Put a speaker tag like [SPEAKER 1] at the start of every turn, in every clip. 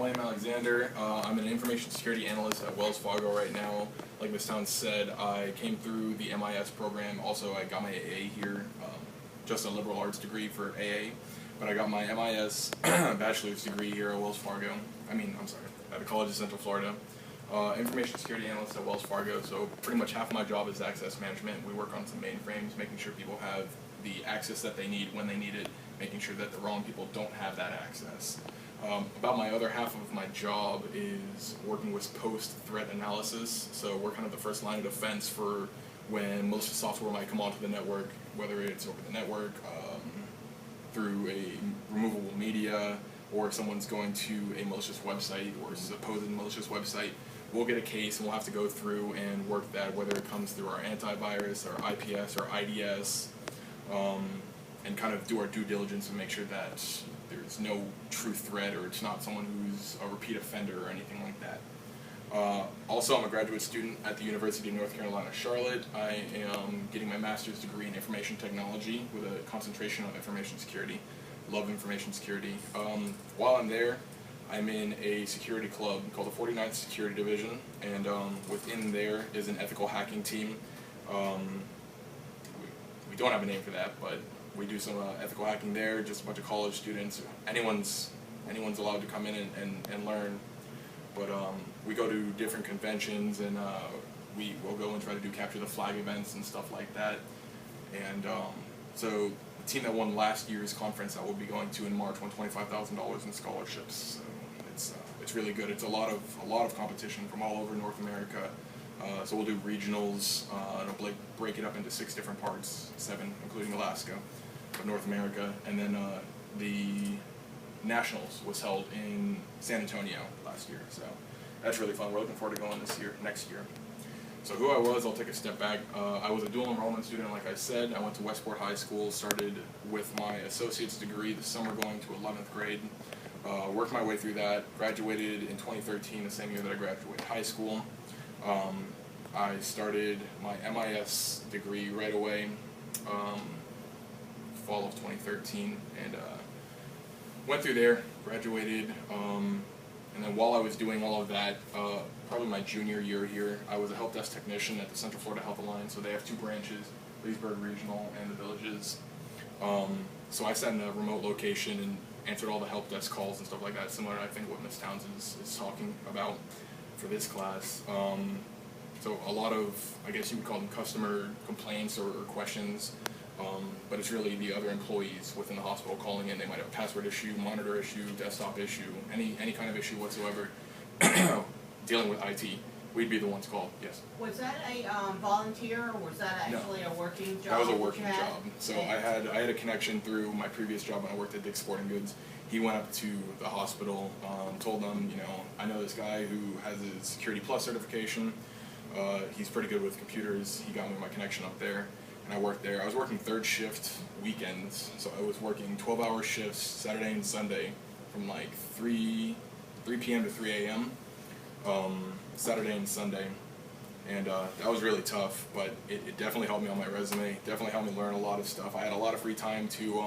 [SPEAKER 1] My name is Alexander. I'm an information security analyst at Wells Fargo right now. Like Ms. Towns said, I came through the MIS program. Also, I got my AA here, just a liberal arts degree for AA. But I got my MIS bachelor's degree here at Wells Fargo. At the College of Central Florida. Information security analyst at Wells Fargo, so pretty much half of my job is access management. We work on some mainframes, making sure people have the access that they need when they need it, making sure that the wrong people don't have that access. About my other half of my job is working with post-threat analysis, so we're kind of the first line of defense for when malicious software might come onto the network, whether it's over the network, through a removable media, or if someone's going to a malicious website or supposed malicious website, we'll get a case and we'll have to go through and work that, whether it comes through our antivirus, our IPS, or IDS, and kind of do our due diligence and make sure that there's no true threat or it's not someone who's a repeat offender or anything like that. Also, I'm a graduate student at the University of North Carolina, Charlotte. I am getting my master's degree in information technology with a concentration on information security. Love information security. While I'm there, I'm in a security club called the 49th Security Division, and within there is an ethical hacking team. We don't have a name for that, but we do some ethical hacking there, just a bunch of college students. Anyone's allowed to come in and learn, but we go to different conventions, and we'll go and try to do capture the flag events and stuff like that. And so the team that won last year's conference that we'll be going to in March won $25,000 in scholarships. So it's really good. It's a lot of competition from all over North America. So we'll do regionals, and we'll break it up into 6 different parts, 7 including Alaska, of North America, and then the Nationals was held in San Antonio last year. So that's really fun. We're looking forward to going next year. So who I was, I'll take a step back. I was a dual enrollment student, like I said. I went to Westport High School, started with my associate's degree the summer going to 11th grade. Worked my way through that, graduated in 2013, the same year that I graduated high school. I started my MIS degree right away, fall of 2013, and went through there, graduated, and then while I was doing all of that, probably my junior year here, I was a help desk technician at the Central Florida Health Alliance. So they have 2 branches, Leesburg Regional and the Villages. So I sat in a remote location and answered all the help desk calls and stuff like that, similar to I think what Ms. Towns is talking about for this class. So a lot of, I guess you would call them customer complaints or questions, but it's really the other employees within the hospital calling in. They might have a password issue, monitor issue, desktop issue, any kind of issue whatsoever. Dealing with IT, we'd be the ones called. Yes.
[SPEAKER 2] Was that a volunteer, or was that actually a working job?
[SPEAKER 1] That was a working job. So I had a connection through my previous job when I worked at Dick's Sporting Goods. He went up to the hospital, told them, I know this guy who has his Security Plus certification. He's pretty good with computers. He got me my connection up there, and I worked there. I was working 3rd shift weekends, so I was working 12-hour shifts Saturday and Sunday from like 3 p.m. to 3 a.m. Saturday and Sunday, and that was really tough, but it definitely helped me on my resume. Definitely helped me learn a lot of stuff. I had a lot of free time to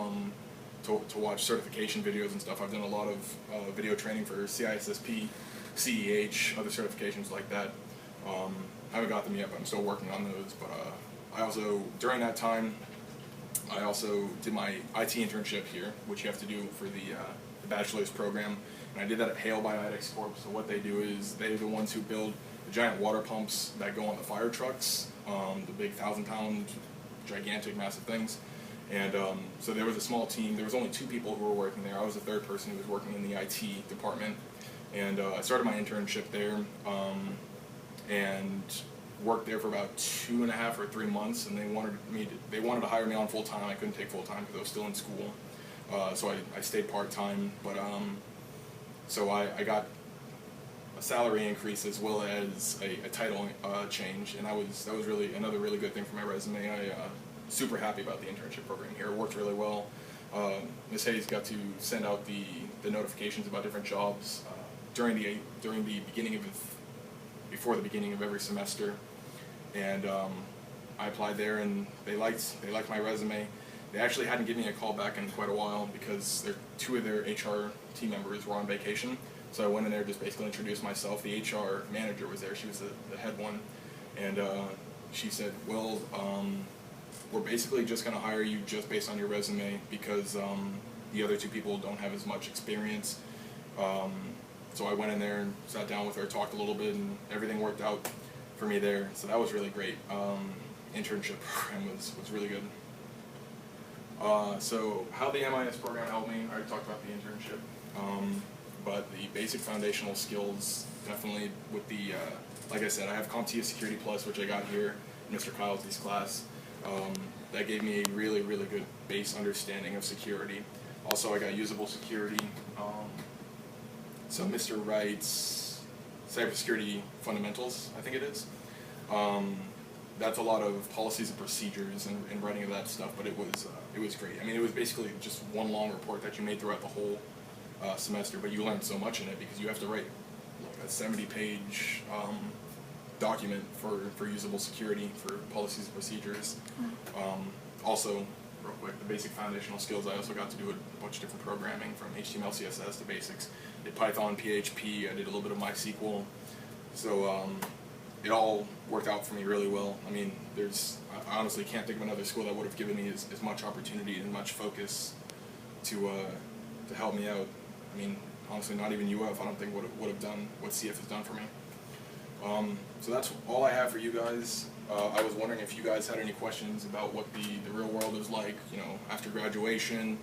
[SPEAKER 1] watch certification videos and stuff. I've done a lot of video training for CISSP, CEH, other certifications like that. I haven't got them yet, but I'm still working on those. But I also, during that time, I also did my IT internship here, which you have to do for the bachelor's program. And I did that at Hale Bioetics Corp. So what they do is they're the ones who build the giant water pumps that go on the fire trucks, the big 1,000-pound, gigantic, massive things. And so there was a small team. There was only 2 people who were working there. I was the 3rd person who was working in the IT department. And I started my internship there and worked there for about 2.5 or 3 months. And they wanted to hire me on full time. I couldn't take full time because I was still in school. So I stayed part time. But so I got a salary increase as well as a title change, and that was really another really good thing for my resume. I super happy about the internship program here. It worked really well. Ms. Hayes got to send out the notifications about different jobs during the beginning before the beginning of every semester, and I applied there, and they liked my resume. They actually hadn't given me a call back in quite a while because 2 of their HR team members were on vacation, So I went in there, just basically introduced myself. The HR manager was there. She was the head one. And she said, well, we're basically just going to hire you just based on your resume because the other two people don't have as much experience. So I went in there and sat down with her, talked a little bit, and everything worked out for me there. So that was really great. Internship program was really good. So how the MIS program helped me, I already talked about the internship. But the basic foundational skills, definitely with the, like I said, I have CompTIA Security Plus, which I got here in Mr. Kyle's class. That gave me a really good base understanding of security. Also, I got usable security. So Mr. Wright's cybersecurity fundamentals, I think it is. That's a lot of policies and procedures and writing of that stuff, but it was great. I mean, it was basically just one long report that you made throughout the whole semester, but you learned so much in it because you have to write like a 70-page document for usable security, for policies and procedures. Also, real quick, the basic foundational skills, I also got to do a bunch of different programming from HTML, CSS to basics. I did Python, PHP, I did a little bit of MySQL. So it all worked out for me really well. I mean, I honestly can't think of another school that would have given me as much opportunity and much focus to help me out. I mean, honestly, not even UF, I don't think would have done what CF has done for me. So that's all I have for you guys. I was wondering if you guys had any questions about what the real world is like, you know, after graduation,